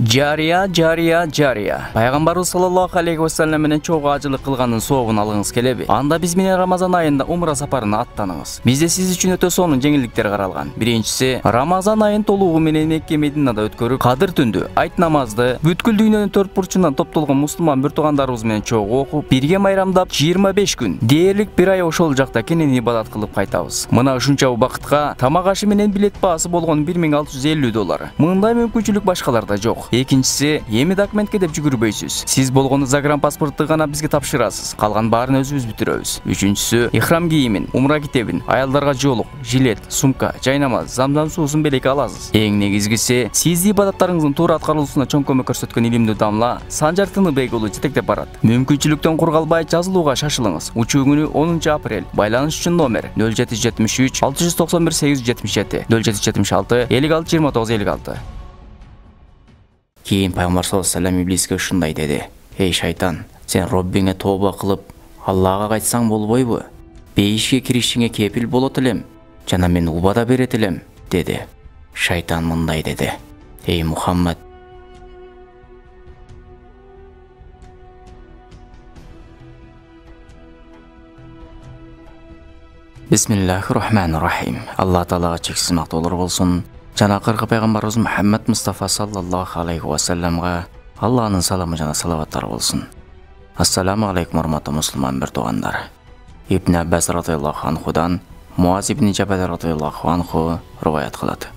Жария. Пайгамбарыбыз саллаллаху алейхи ва саллям менен чогуу ажылык кылганын соогун алгыңыз келеби? Анда биз менен Рамазан айында умра сапарына аттаныңыз. Бизде сиз үчүн өтө сонун жеңилдиктер каралган. Биринчиси, Рамазан айын толугу менен Мекке Мединада өткөрүп, кадыр түндү, айт намазды, бүткүл дүйнөнүн төрт бурчунан топтолгон мусулман бир туугандарыбыз менен чогуу окуп, бирге майрамдап 25 күн, дээрлик бир ай ошол жакта кенен ибадат кылып кайтабыз. Мына ушунча убакытка тамак ашы менен билет баасы болгон $1650. Мындай мүмкүнчүлүк башкаларда жок. Экинчиси, эми документке деп жүгүрбөйсүз. Сиз болгону загранпаспортту гана бизге тапшырасыз. Калган баарын өзүбүз бүтүрөбүз. Үчүнчүсү, ихрам кийимин, умра китебин, аялдарга жоолук, жилет, сумка, жайнамаз, замзам суусун белекке аласыз. Эң негизгиси, сиз ибадаттарыңыздын туура аткарылуусуна чоң көмөк көрсөткөн илимдүү дамла Санжар Тыныбек уулу жетектеп барат. Мүмкүнчүлүктөн кур калбай жазылууга шашылыңыз. Учуу күнү 10 апрель. Байланыш үчүн номер 0773 691 877 0776 56 29 56. Кейін пайгамбар саллаллаху алейхи ва саллям иблиске ушундай деди: "Эй шайтан, сен Роббиңе тооба кылып, Аллага кайтсаң болбойбу? Бейишке киришиңе кепил болот элем, жана мен убада берет элем", деди. Шайтан мындай деди: "Эй Мухаммад, Бисмиллахир-рахманир-рахим. Алла Таалага чексиз мактоолор болсун. Жана акыркы пайгамбарыбыз Мухаммад Мустафа саллаллаху алейхи ва салламга Алланын саламы жана салаваттары болсун. Ассаламу алейкум урматтуу мусулман бир туугандар. Ибн Аббас радhiyallohu анхудан Муаз ибн Жабал радhiyallohu анху риваят кылат.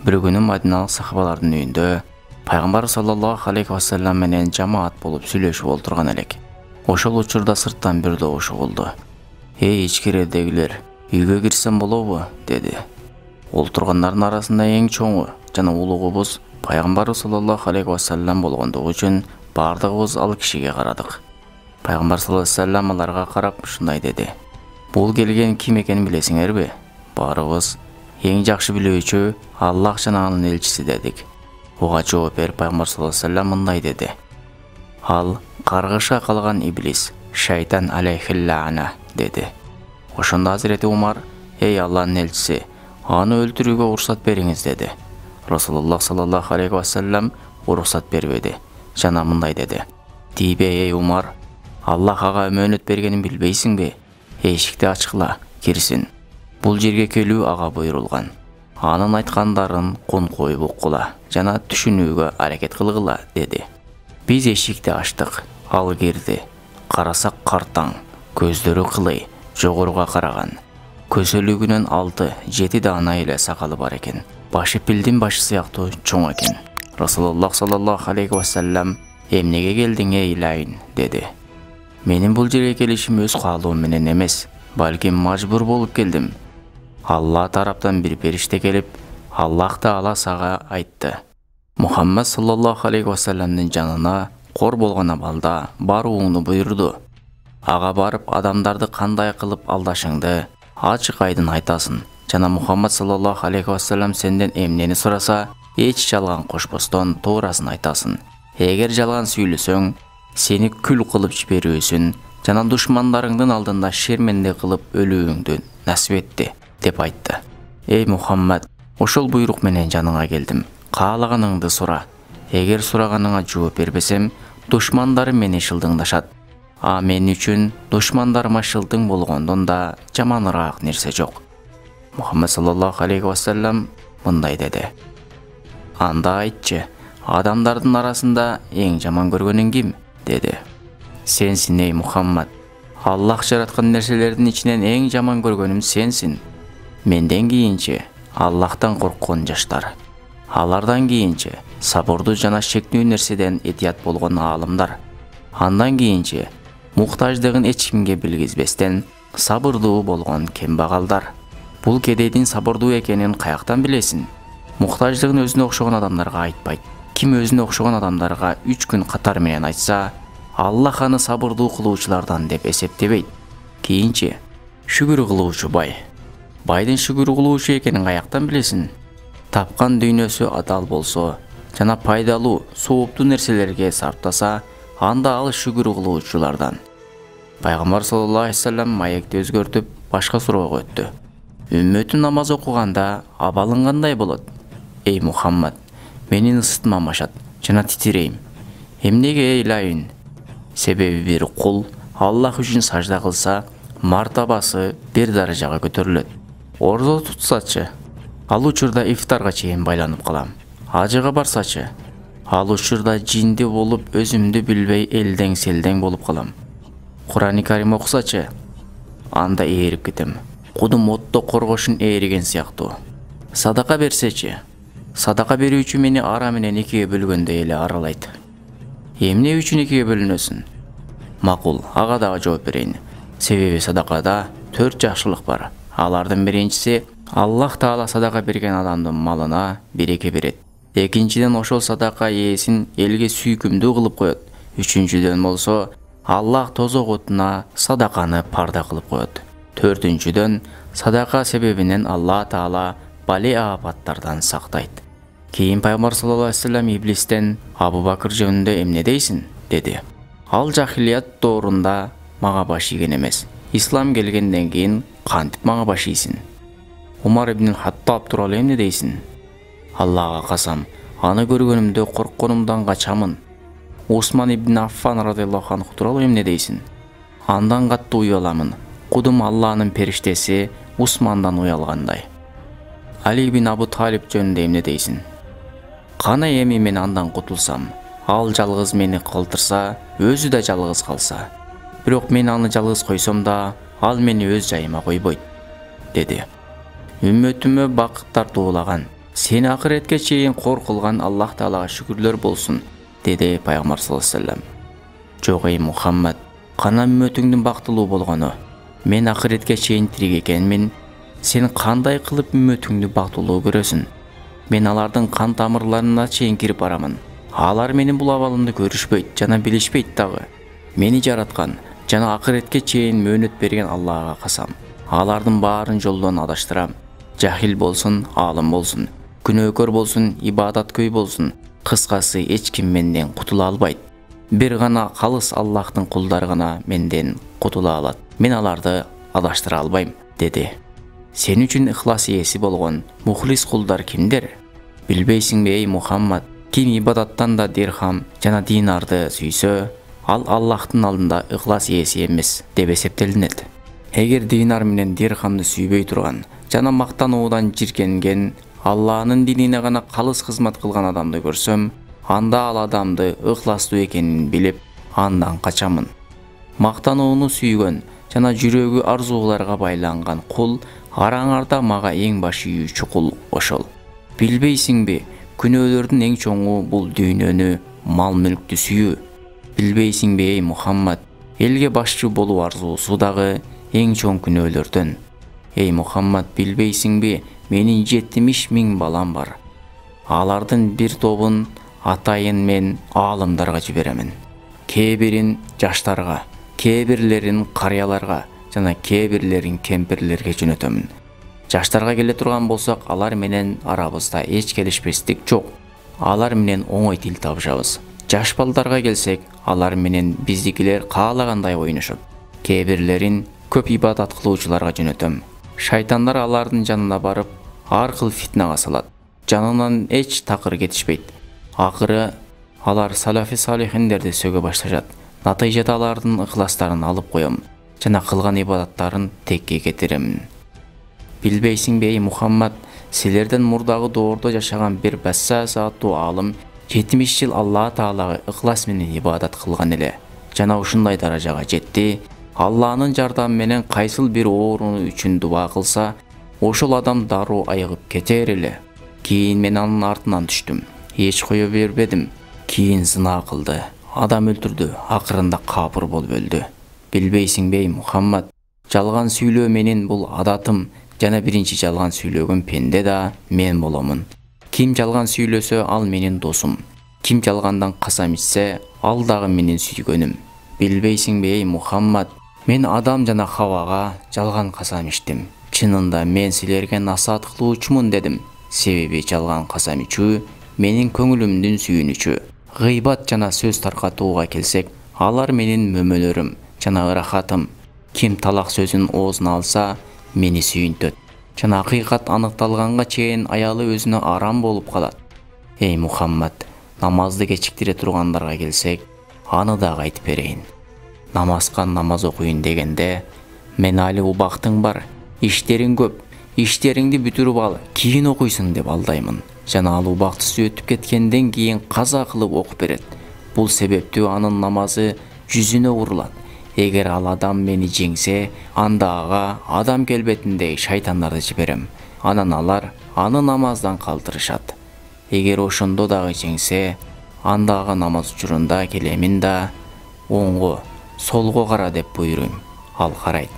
Бир күнү Мадиналык сахабалардын үйүндө пайгамбар саллаллаху алейхи ва саллям менен жамаат болуп сүйлөшүп олтурган элек. Ошол учурда сырттан бир добуш угулду. "Эй ичкеридегилер, үйгө кирсем болобу?" деди. Олтургандардын арасында эң чоңу жана улугубуз пайгамбар саллаллаху алейхи ва саллям болгондугу үчүн бардыгыбыз ал кишиге карадык. Пайгамбар саллаллаху алейхи ва саллям аларга карап ушундай деди: "Бул келген ким экенин билесиңерби?" Барыбыз "Эң жакшы билүүчү Аллах жана анын элчиси" дедик. Буга жооп берип пайгамбар саллаллаху алейхи ва саллям мындай деди: "Ал каргышка калган иблис, шайтан алейхиллана" деди. Ошондо Азирети Умар: "Эй Алланын элчиси, аны өлтүрүүгө уруксат бериңиз" деди. Расулуллах саллаллаху алейхи ва саллям уруксат бербеди. Жана мындай деди: "Тийбе эй Умар, Аллах ага өмөнөт бергенин билбейсиңби? Эшикти ачкыла, кирсин. Бул жерге келүү ага буйрулган. Анын айткандарын кун коюп уккула жана түшүнүүгө аракет кылгыла" деди. Биз эшикти ачтык. Ал кирди. Карасак картаң, көздөрү кылый, жогоруга караган. Көсөлүгүнөн 6-7 даана эле сакалы бар экен. Башы пилдин башы сыяктуу чоң экен. Расулуллах саллаллаху алейхи ва саллям: "Эмнеге келдиң эй Лайн?" деди. "Менин бул жерге келишим өз каалоом менен эмес, балким мажбур болуп келдим. Алла тараптан бир периште келип, Аллах Таала сага айтты: Мухаммад саллаллаху алейхи ва саллямдын жанына кор болгон абалда барууңду буйруду. Ага барып адамдарды кандай кылып алдашыңды ачык айдын айтасың. Жана Мухаммад саллаллаху алейхи ва саллям сенден эмнени сураса, эч жалган кошпостон туурасын айтасың. Эгер жалган сүйлөсөң, сени күл кылып жиберүүсүн жана душмандарыңдын алдында шерменде кылып өлүүңдү насип этти" деп айтты. "Эй Мухаммад, ошол буйрук менен жаныңа келдим. Каалаганыңды сура. Эгер сураганыңа жооп бербесем, душмандарым мени шылдыңдашат. А мен үчүн душмандарыма шылдың болгондон да жаманыраак нерсе жок." Мухаммад саллаллаху алейхи ва саллям мындай деди: "Анда айтчы, адамдардын арасында эң жаман көргөнүң ким?" деди. "Сенсин эй Мухаммад. Аллах жараткан нерселердин ичинен эң жаман көргөнүм сенсин. Менден кийинчи Аллахтан корккон жаштар. Алардан кийинчи сабырдуу жана шектүү нерседен этият болгон аалымдар. Андан кийинчи муктаждыгын эч кимге билгизбестен сабырдуу болгон кембагалдар. Бул кедейдин сабырдуу экенин каяктан билесин? Муктаждыгын өзүнө окшогон адамдарга айтпайт. Ким өзүнө окшогон адамдарга 3 күн катар менен айтса, Аллах аны сабырдуу кылуучулардан деп эсептебейт. Кийинчи шүгүр кылуучу бай. Байдын шүгүр кылуучу экенин каяктан билесин? Тапкан дүйнөсү адал болсо жана пайдалуу, сооптуу нерселерге сарптаса, анда ал шүгүр кылуучулардан." Пайгамбар саллаллаху алейхи ва саллям маекти өзгөртүп башка суроого өттү. "Үммөтү намаз окуганда абалың кандай болот?" "Эй Мухаммад, менин ысытмам ашат, жана титирейм. Эмнеге ыйлайын? Себеби бир кул Аллах үчүн сажда кылса, мартабасы бир даражага көтөрүлөт. Орзо тутсачы, ал учурда ифтарга чейин байланып калам. Ажыга барсачы, ал учурда жинди болуп өзүмдү билбей элдең селдең болуп калам. Кур'ан-ы Карим окусачы, анда ээрип кетем. Кудум отто коргошун ээриген сыяктуу. Садака берсечи, садака берүүчү мени ара менен экиге бөлгөндөй эле аралайт. Эмне үчүн экиге бөлүнөсүн? Макул, ага дагы жооп берейин. Себеби садакада 4 жакшылык бар. Алардын биринчиси, Аллах Таала садака берген адамдын малына береке берет. Экинчиден, ошол садака ээсин элге сүйкүмдүү кылып коет. Үчүнчүдөн болсо, Аллах тозок отуна садаканы парда кылып коет. Төртүнчүдөн, садака себебинен Аллах Таала бали апаттардан сактайт. Кийин Пайгамбар саллаллаху алейхи вассалам иблистен Абу Бакыр жөнүндө эмне дейсиң деди. Ал жахилият доорунда мага баш ийген эмес. Ислам келгенден кийин кантип мага баш ийсиң? Умар ибн Хаттаб тууралуу эмне дейсиң? Аллага касам, аны көргөнүмдө коркконумдан качамын. Усман ибн Аффан радыйаллаху анху тууралуу эмне дейсиң? Андан катты уяламын. Кудум Алланын периштеси Усмандан уялгандай. Али ибн Абу Талиб жөнүндө эмне дейсиң? Кана эми мен андан кутулсам, ал жалгыз мени калтырса, өзү да жалгыз калса. Бирок мен аны жалгыз койсом да, ал мени өз жайыма койбойт, деди. Үммөтүмө бакыт тартуулаган, сени акыретке чейин кор кылган Аллах Таалага шүкүрлөр болсун, деди Пайгамбар саллаллаху алейхи вассалам. Жок эй Мухаммад, кана үммөтүңдүн бактылуу болгону. Мен акыретке чейин тирик экенмин. Сен кандай кылып үммөтүңдү бактылуу көрөсүң? Мен алардын кан тамырларына чейин кирип барамын. Алар менин бул абалымды көрүшпөйт жана билишпейт дагы. Мени жараткан жана акыретке чейин мөөнөт берген Аллага касам, алардын баарын жолдон адаштырам. Жахил болсун, аалым болсун, күнөөкөр болсун, ибадаткөй болсун, кыскасы эч ким менден кутула албайт. Бир гана калыс Аллахтын кулдары гана менден кутула алат. Мен аларды адаштыра албайм, деди. Сен үчүн ыхлас ээси болгон мухлис кулдар кимдер? Билбейсиңби эй Мухаммад? Ким ибадаттан да дирхам жана динарды сүйсө, ал Аллахтын алдында ыхлас ээси эмес деп эсептелинет. Эгер динар менен дирхамды сүйбөй турган жана мактануудан жиркенген, Алланын динине гана калыс кызмат кылган адамды көрсөм, анда ал адамды ыхластуу экенин билип, андан качамын. Мактанууну сүйгөн жана жүрөгү арзууларга байланган кул араңарда мага эң баш ийүүчү кул ошол. Билбейсиңби, күнөөлөрдүн эң чоңу бул дүйнөнү, мал мүлктү сүйүү. Билбейсиңби эй Мухаммад, элге башчы болуу арзуусу дагы эң чоң күнөөлөрдөн. Эй Мухаммад, билбейсиңби, менин 70 000 балам бар. Алардын бир тобун атайын мен аалымдарга жиберемин. Кээ бирин жаштарга, кээ бирлерин карыяларга жана кээ бирлерин кемпирлерге жөнөтөмүн. Жаштарга келе турган болсок, алар менен арабызда эч келишпестик жок. Алар менен оңой тил табышабыз. Жаш балдарга келсек, алар менен биздикилер каалагандай ойношот. Кээ бирлерин көп ибадат кылуучуларга жөнөтөм. Шайтандар алардын жанына барып, ар кыл фитнага салат. Жанынан эч такыр кетишпейт. Акыры алар салафи салихиндерди сөгө башташат. Натыйжада алардын ыхластарын алып коем жана кылган ибадаттарын текке кетиремин. Билбейсиңби эй Мухаммад, силерден мурдагы доордо жашаган бир Бассас аттуу аалым 70 жыл Аллах Таалага ыхлас менен ибадат кылган эле. Жана ушундай даражага жетти. Алланын жардамы менен кайсыл бир ооруну үчүн дуба кылса, ошол адам дароо айыгып кетер эле. Кийин мен анын артынан түштүм. Эч кое бербедим. Кийин зына кылды. Адам өлтүрдү. Акырында капыр болуп өлдү. Билбейсиңби эй Мухаммад, жалган сүйлөө менин бул адатым жана биринчи жалган сүйлөгөн пенде да мен боломун. Ким жалган сүйлөсө, ал менин досум. Ким жалгандан касам ичсе, ал дагы менин сүйгөнүм. Билбейсиңби эй Мухаммад, мен Адам жана Хавага жалган касам иштим. Чынында мен силерге насаат кылуучумун дедим. Себеби жалган касам ичүү менин көңүлүмдүн сүйүнүчү. Гыйбат жана сөз таркатууга келсек, алар менин мөмөлөрүм жана ырахатым. Ким талак сөзүн оозуна алса, мени сүйүнтөт. Жана акыйкат аныкталганга чейин аялы өзүнө арам болуп калат. Эй Мухаммад, Намазды кечиктире тургандарга келсек, аны дагы айтып берейин. Намазга намаз окуйун дегенде, мен али убактың бар, иштериң көп, иштериңди бүтүрүп ал, кийин окуйсуң деп алдаймын. Жана ал убактысы өтүп кеткенден кийин каза кылып окуп берет. Бул себептүү анын намазы жүзүнө урулат. Эгер ал адам мени жеңсе, анда ага адам келбетиндеги шайтандарды жиберем. Анан алар аны намаздан калтырышат. Эгер ошондо дагы жеңсе, анда ага намаз учурунда келемин да оңго, солго кара деп буйруйм. Ал карайт.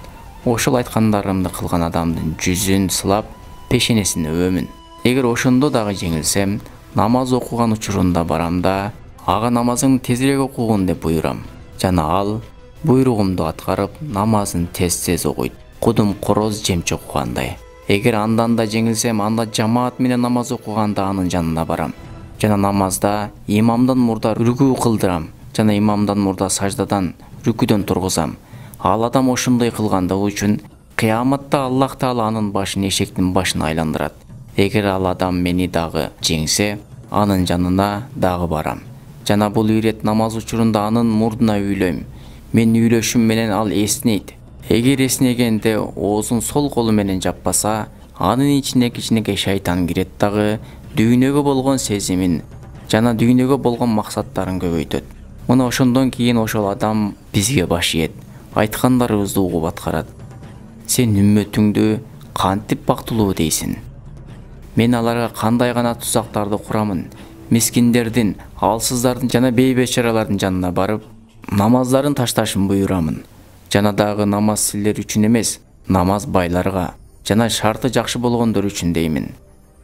Ошол айткандарымды кылган адамдын жүзүн сылап, пешенесине өбөмүн. Эгер ошондо дагы жеңилсем, намаз окуган учурунда барам да ага намазың тезирээк окугун деп буйрам. Жана ал буйругумду аткарып, намазын тез окуйт. Кудум короз жемче окугандай. Эгер андан да жеңилсем, анда жамаат менен намаз окуганда анын жанына барам. Жана намазда имамдан мурда рүкүү кылдырам. Жана имамдан мурда саждадан, рүкүдөн тургузам. Ал адам ошондой кылгандыгы үчүн кыяматта Аллах Таала анын башын эшектин башына айландырат. Эгер ал адам мени дагы жеңсе, анын жанына дагы барам. Жана бул ирет намаз учурунда анын мурдуна үйлөйм. Мен үйлөшүм менен ал эснейт. Эгер эснегенде оозун сол колу менен жаппаса, анын ичине кичинекей шайтан кирет дагы дүйнөгө болгон сезимин жана дүйнөгө болгон максаттарын көбөйтөт. Мына ошондон кийин ошол адам бизге баш ийет, айткандарыбызды угуп аткарат. Сен үммөтүңдү кантип бактылуу дейсиң? Мен аларга кандай гана тузактарды курамын. Мискиндердин, алсыздардын жана бейбечаралардын жанына барып, намаздарын ташташын буйрамын. Жана дагы намаз силер үчүн эмес, намаз байларга жана шарты жакшы болгондор үчүн деймин.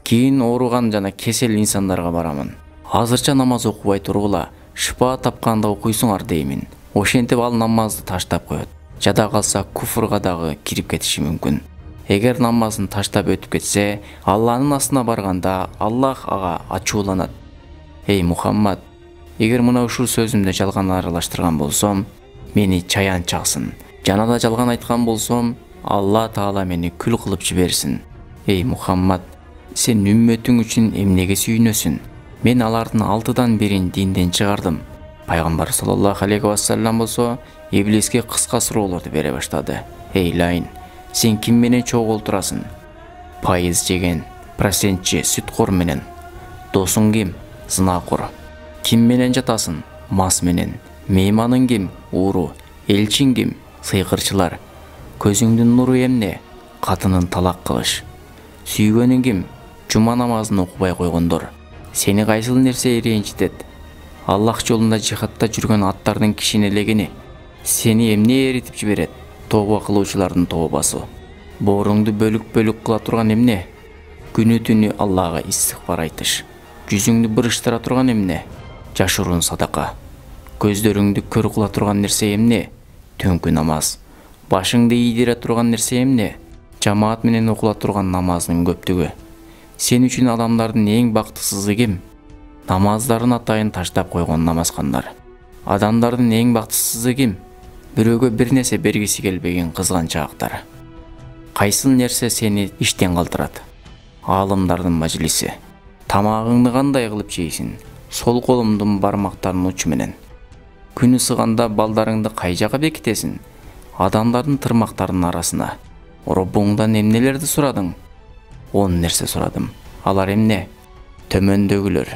Кийин ооруган жана кесел инсандарга барамын. Азырча намаз окубай тургула, шыпа тапканда окуйсуңар деймин. Ошентип ал намазды таштап коет. Жада калса куфрга дагы кирип кетиши мүмкүн. Эгер намазын таштап өтүп кетсе, Алланын астына барганда Аллах ага ачууланат. Эй Мухаммад, эгер мына ушул сөзүмдү жалган аралаштырган болсом, мени чаян чаксын. Жана да жалган айткан болсом, Алла Таала мени күл кылып жиберсин. Эй Мухаммад, сен үммөтүң үчүн эмнеге сүйүнөсүң? Мен алардын 6дан бирин динден чыгардым. Пайгамбар саллаллаху алейхи вассалам болсо, иблиске кыска суроолорду бере баштады. Эй Лайн, сен ким менен чогултурасың? Пайыз жеген, процентчи, сүткор менен. Досуң ким? Зынакор. Ким менен жатасың? Мас менен. Мейманың ким? Ууру. Элчин ким? Сыйкырчылар. Көзүңдүн нуру эмне? Катынын талак кылыш. Сүйгөнүң ким? Жума намазын окубай койгондор. Сени кайсыл нерсе ренжитет? Аллах жолунда жихадта жүргөн аттардын кишинелегини. Сени эмне эритип жиберет? Тооба кылуучулардын тообасы. Бооруңду бөлүк-бөлүк кыла турган эмне? Күнү түнү Аллага истигфар айтыш. Жүзүңдү бырыштыра турган эмне? Жашыруун садака. Көздөрүңдү көр кыла турган нерсе эмне? Түнкү намаз. Башыңды ийдире турган нерсе эмне? Жамаат менен окула турган намаздын көптүгү. Сен үчүн адамдардын эң бактысызы ким? Намаздарын атайын таштап койгон намазкандар. Адамдардын эң бактысызы ким? Бирөөгө бир нерсе бергиси келбеген кызганчаактар. Кайсыл нерсе сени иштен калтырат? Аалымдардын мажлиси. Тамагыңды кандай кылып жейсиң? Сол колумдун бармактарынын учу менен. Күнү сыганда балдарыңды кай жака бекитесиң? Адамдардын тырмактарынын арасына. Роббуңдан эмнелерди сурадың? 10 нерсе сурадым. Алар эмне? Төмөндөгүлөр.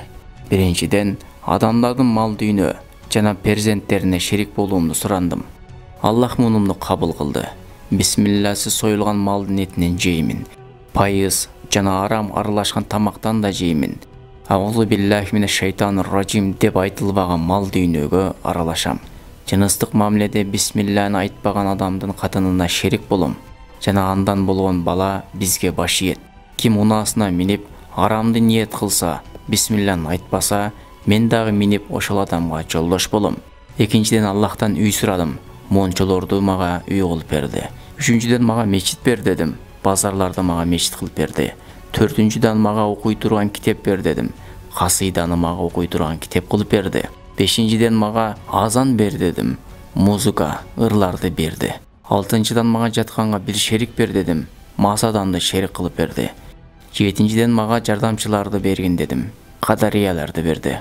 Биринчиден, адамдардын мал дүйнө жана перзенттерине шерик болуумду сурандым. Аллах мунумду кабыл кылды. Бисмилласы союлган малдын этинен жеймин. Пайыз жана арам аралашкан тамактан да жеймин. Аузу биллахи минеш шайтанир ражим деп айтылбаган мал дүйнөгө аралашам. Жыныстык мамиледе бисмилланы айтпаган адамдын катынына шерик болом. Жана андан болгон бала бизге баш ийет. Ким унаасына минип арамды ниет кылса, бисмилланы айтпаса, мен дагы минип ошол адамга жолдош болом. Экинчиден, Аллахтан үй сурадым. Мончолорду мага үй кылып берди. Үчүнчүдөн, мага мечит бер дедим. Базарларды мага мечит кылып берди. Төртүнчүдөн, мага окуй турган китеп бер дедим. Касыйданы мага окуй турган китеп кылып берди. Бешинчиден, мага азан бер дедим. Музыка, ырларды берди. Алтынчыдан, мага жатканга бир шерик бер дедим. Маса адамды шерик кылып берди. Жетинчиден, мага жардамчыларды бергин дедим. Кадарияларды берди.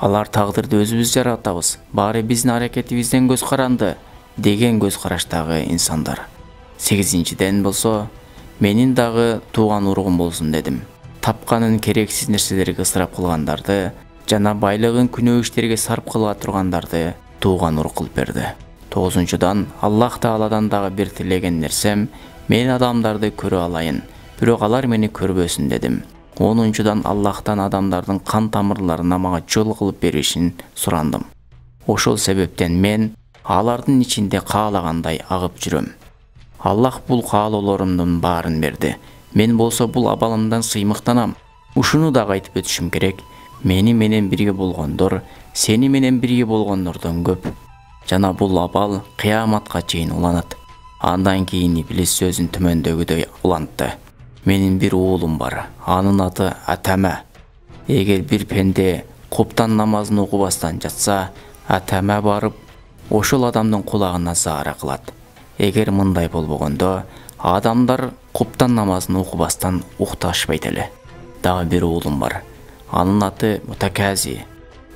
Алар тагдырды өзүбүз жаратабыз, баары биздин аракетибизден көз каранды деген көз караштагы инсандар. 8-ден болсо, менин дагы тууган уругум болсун дедим. Тапканын керексиз нерселерге ысырап кылгандарды жана байлыгын күнөө иштерге сарп кыла тургандарды тууган урук кылып берди. 9-дан Аллах Тааладан дагы бир тилеген нерсем, мен адамдарды көрө алайын, бирок алар мени көрбөсүн дедим. 10-дан Аллахтан адамдардын кан тамырларына мага жол кылып беришин сурандым. Ошол себептен мен алардын ичинде каалагандай агып жүрөм. Аллах бул каалоолорумдун баарын берди. Мен болсо бул абалымдан сыймыктанам. Ушуну дагы айтып өтүшүм керек. Мени менен бирге болгондор, сени менен бирге болгондордон көп. Жана бул абал кыяматка чейин уланат. Андан кийин Иблис сөзүн төмөндөгүдөй улантты. Менин бир уулум бар, анын аты Атама. Эгер бир пенде куптан намазын окубастан жатса, Атама барып, ошол адамдын кулагына заара кылат. Эгер мындай болбогондо, адамдар куптан намазын окубастан укташпайт эле. Дагы бир уулум бар, анын аты Мутакази.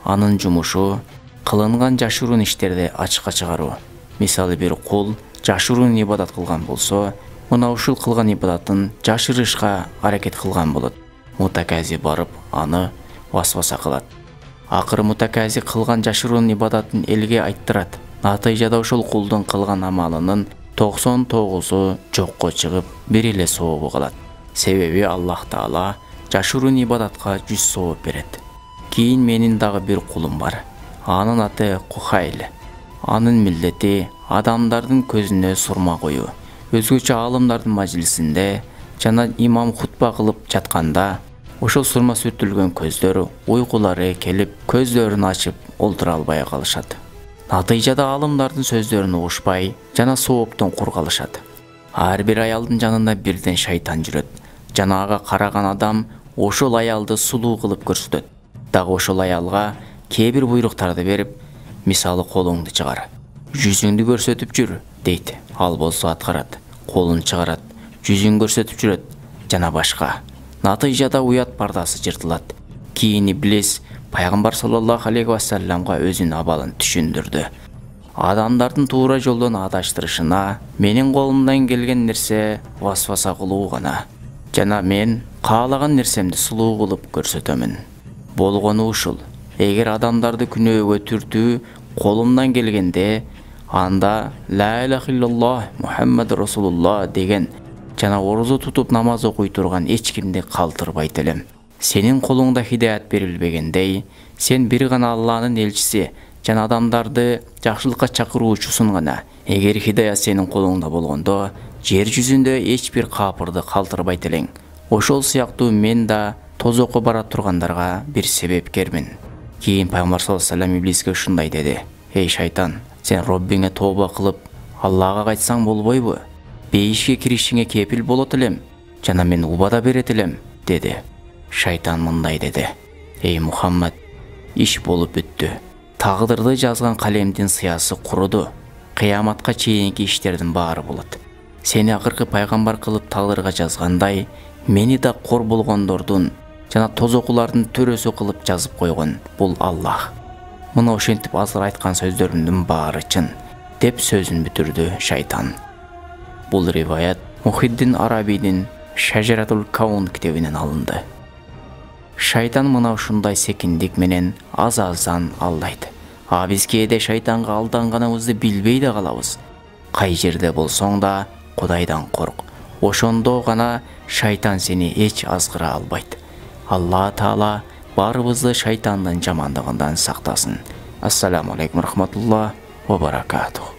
Анын жумушу кылынган жашыруун иштерди ачыкка чыгаруу. Мисалы бир кул жашыруун ибадат кылган болсо, мына ушул кылган ибадатын жашырышка аракет кылган болот. Мутакази барып аны васваса кылат. Акыры Мутакази кылган жашыруун ибадатын элге айттырат. Натыйжада ошол кулдун кылган амалынын 99-у жокко чыгып, бир эле сообу калат. Себеби Аллах Таала жашыруун ибадатка 100 сооп берет. Кийин менин дагы бир кулум бар. Анын аты Кухайл. Анын милдети адамдардын көзүнө сурма коюу. Өзгөчө аалымдардын мажлисинде жана имам хутба кылып жатканда ошол сурма сүртүлгөн көздөр уйкулары келип, көздөрүн ачып олтура албай калышат. Натыйжада аалымдардын сөздөрүн угушпай жана сооптон кур калышат. Ар бир аялдын жанында бирден шайтан жүрөт. Жана ага караган адам ошол аялды сулуу кылып көрсөтөт. Дагы ошол аялга кээ бир буйруктарды берип, мисалы колуңду чыгар, жүзүңдү көрсөтүп жүр дейт. Ал болсо аткарат, колун чыгарат, жүзүн көрсөтүп жүрөт жана башка. Натыйжада уят пардасы жыртылат. Кийин Иблис Пайгамбар саллаллаху алейхи ва салламга өзүнүн абалын түшүндүрдү. Адамдардын туура жолдон адаштырышына менин колумдан келген нерсе васваса кылуу гана. Жана мен каалаган нерсемди сулуу кылып көрсөтөмүн. Болгону ушул. Эгер адамдарды күнөөгө түртүү колумдан келгенде, анда ла илаха иллаллах Мухаммад Расулуллах деген жана орозо тутуп намаз окуй турган эч кимди калтырбайт элем. Сенин колуңда хидаят берилбегендей, сен бир гана Алланын элчиси жана адамдарды жакшылыкка чакыруучусун гана. Эгер хидаят сенин колуңда болгондо, жер жүзүндө эч бир капырды калтырбайт элең. Ошол сыяктуу мен да тозокко бара тургандарга бир себепкермин. Кийин Пайгамбар саллаллаху алейхи ва саллям Иблиске ушундай деди: "Эй шайтан, сен Роббиңе тооба кылып, Аллага кайтсаң болбойбу? Бейишке киришиңе кепил болот элем, жана мен убада берет элем" деди. Шайтан мындай деди: "Эй Мухаммад, иш болуп бүттү. Тагдырды жазган калемдин сыясы куруду. Кыяматка чейинки иштердин баары болот. Сени акыркы пайгамбар кылып тагдырга жазгандай, мени да кор болгондордун жана тозокулардын төрөсү кылып жазып койгон бул Аллах. Мына ошентип азыр айткан сөздөрүмдүн баары чын" деп сөзүн бүтүрдү шайтан. Бул риваят Мухиддин Арабийдин Шажаратул Каун китебинен алынды. Шайтан мына ушундай секиндик менен аз-аздан алдайт. Биз кээде шайтанга алданганыбызды билбей да калабыз. Кай жерде болсоң да Кудайдан корк. Ошондо гана шайтан сени эч азгыра албайт. Алла Таала барыбызды шайтандын жамандыгынан сактасын. Ассаламу алейкум рахматуллах ва баракатух.